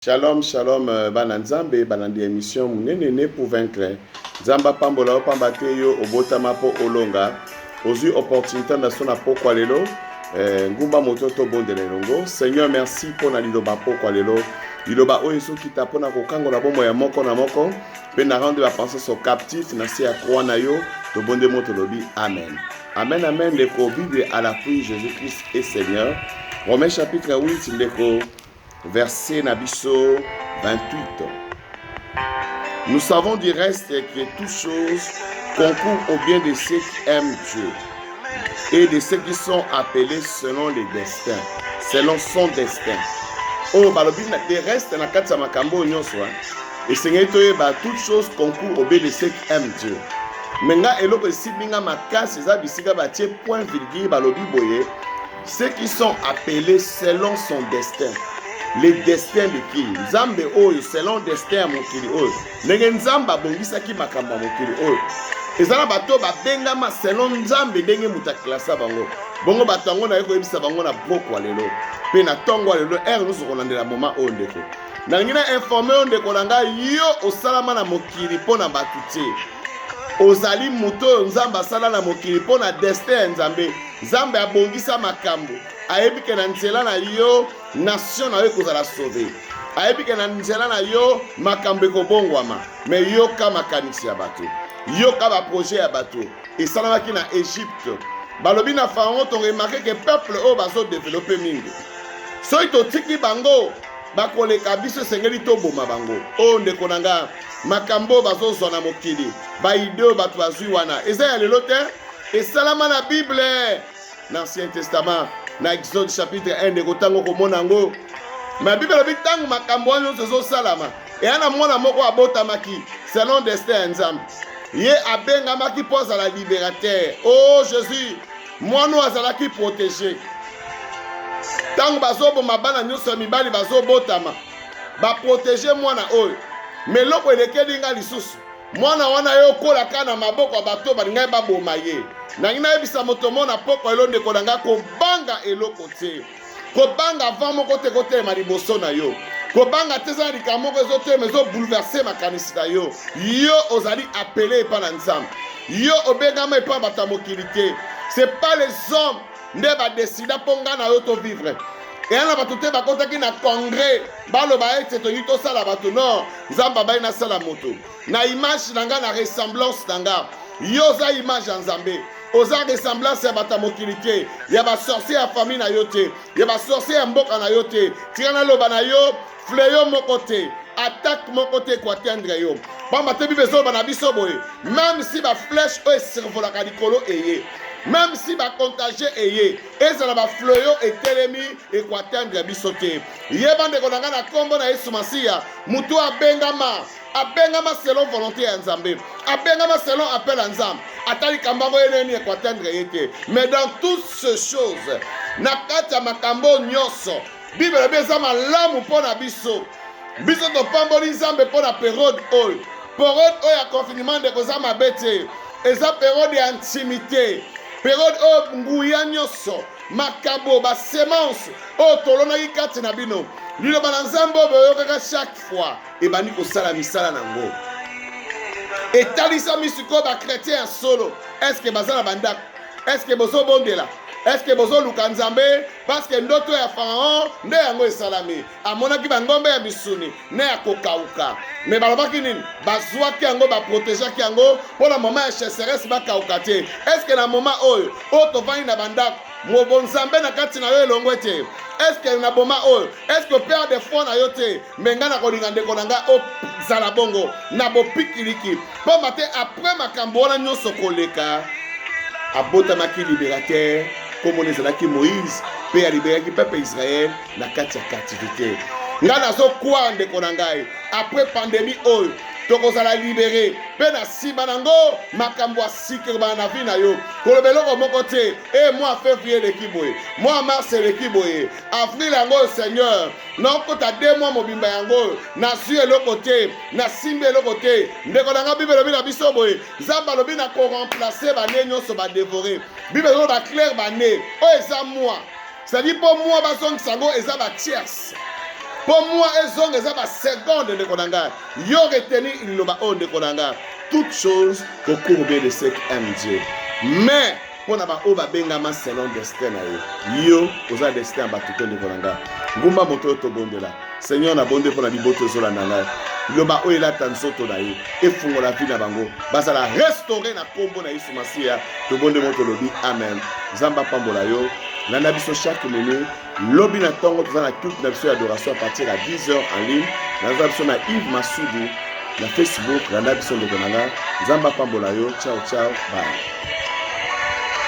Shalom, shalom, bananzambe, banandi émission, mounene pour vaincre. Zamba pambola o pambate yo, obotama po olonga. Ozu opportunité na sona po kwa lelo. Ngumba mototo bondele longo. Seigneur, merci pour na liloba po kwa lelo. Liloba o yesu kita po na kokango na bomo ya moko na moko. Pe na rendre la pensée so captif, na se ya croix na yo. To bonde moto lobi. Amen. Amen, amen. Leko Bible à l'appui, Jésus-Christ est Seigneur. Romains chapitre 8, leko. Verset Nabiso 28. Nous savons du reste que toutes choses concourent au bien de ceux qui aiment Dieu et de ceux qui sont appelés selon les destins, selon son destin. Oh, balobi na de reste na kati ya makambo nyonso. Et Seigneur toyeba toutes choses concourent au bien de ceux qui aiment Dieu. Menga eloko esibinga makasi eza bisika batie point virgule balobi boye ceux qui sont appelés selon son destin. Les destins de qui? Nzambe oyo selon destin ya mokili oyo. Ndenge nzamba bongisaki makambo ya mokili oyo. Ezala bato babengama selon nzambe ndenge muta klasa bango. Bongo bato yango na yeko yebisa bango na pokwa lelo. Pe na tongo lelo ere nusu kolandela moma oyo ndeko. Na ngina informe oyo ndeko na ngai yo osalama na mokili pona batu te. Ozali muto nzambe asala na mokili pona destin ya nzambe. Nzambe abongisa makambo. Ayebi na nzela na yo nation na yo kozala sauvé. Ayebi na nzela na yo makambo ekobongwama. Me yoka makanisi ya bato. Yoka ba projet ya bato. Esalamaki na Égypte. Balobi na Pharaon to remarqué que peuple o bazo développer mingi. Soki totiki bango bakoleka biso sengeli to boma bango. O ndeko nanga makambo bazo zwa na mokili. Ba ideo bato bazwi wana. Eza ya lelo te. Esalama na Bible. Dans l'Ancien Testament. Na Exode chapitre 1 de kotango komona ngo ma Bible lobi tango makambo nyonso zo salama e ana mwana moko abotamaki selon destin nzambe ye abengamaki poza la libérateur. Oh Jésus mwana azalaki protégé tango bazobo mabana nyonso mibali bazobotama ba protéger mwana oyo meloko elekeli nga lisusu mwana wana yo kola kana maboko ya bato balingai baboma ye nangina yebisa moto mona poko elonde kolanga kobanga eloko te kobanga avant moko te kotema liboso na yo kobanga te za likambo moko ezotema ezobouleverse makanisi na yo yo ozali appelé epa na nzambe yo obengama epa bato ya mokili te. C'est pas les hommes nde badesida mpo nga na yo tovivre eyana bato te bakotaki na congrès baloba ete toyi tosala bato non nzambe abai nasala moto na image na nga na ressemblance na nga yo oza image ya nzambe oza ressemblance ya bato ya mokili te ya basorcier ya famille na yo te ya basorcier ya mboka na yo te tika naloba na yo fléau moko te attaque moko te ekoatteindre yo pamba te bible ezoloba na biso boye même si baflèche oyo eservolaka likolo eye même si ba contagié eye ezala ba fléau etelemi ekoatteindre biso te yeba ndeko na nga na kombo na Yesu Masiya mutu abengama selon volonté ya nzambe abengama selon appel ya nzambe atali kambango yeneni ekoatteindre ye te. Mais dans toutes ces choses na kati ya makambo nyonso bible lobi eza malamu mpo na biso biso topamboli nzambe mpo na periode oyo ya confinement ndeko eza mabe te eza periode ya intimité periode oyo nguya nyonso makambo basemence oyo tolonaki kati na bino liloba na nzambe oyo boyokaka chaque fois ebandi kosala misala nango etalisami sikoyo bakretien ya solo eske baza na bandako eske bozobondela eske bozoluka nzambe paske ndoto ya Pharaon nde yango esalami amonaki bangombe ya misuni ne ya kokauka me balobaki nini bazwaki yango baprotegeaki yango mpo na moma ya chasseresse bakauka te eske na moma oyo tovandi na bandako mobo nzambe na kati na yo elongo te eske na boma oyo eske opere de foi na yo te menga na kolinga ndeko na nga ozala bongo na bopikiliki mpo mate apres makambo wana nyonso koleka abotamaki libérateur komona ezalaki Moïse mpe aliberaki peuple Israël na kati ya captivité. Nga nazokwa ndeko na ngai après pandémie oyo tokozala libéré mpe na nsima nango makambo asikiri bana na vi na yo koloba eloko moko te mois février eleki boye mois mars eleki boye avril yango Seigneur nakota 2 mois mobimba yango nazwi eloko te nasimbi eloko te ndeko na nga bible elobi na biso boye nzambe alobi na koremplace bane nyonso badévore bible elobi baclaire bane oyo eza moi c'est-à-dire mpo moi bazongisa yango eza batierce Pour moi, ils ont des secondes de konanga. Yo retenu il loba on de konanga. Toutes choses au cours de ce qu'aime Dieu. Mais pour n'avoir oba bengama selon destin na yo. Yo oza destin ba tout de konanga. Ngumba moto to bondela. Seigneur na bonde pour na liboto zola nanga. Loba o ela tansoto na yo. E fungo la vie na bango. Basa la restaurer na kombo na Yesu Masia. To bonde moto lobi amen. Zamba pambola yo. Nana biso chaque minute. Lobby na tongo tout la culte d'adoration à partir à 10h en ligne. Nana biso na Yves Massoudou na Facebook. Nana biso le konanga. Zamba pambola yo. Ciao ciao. Bye.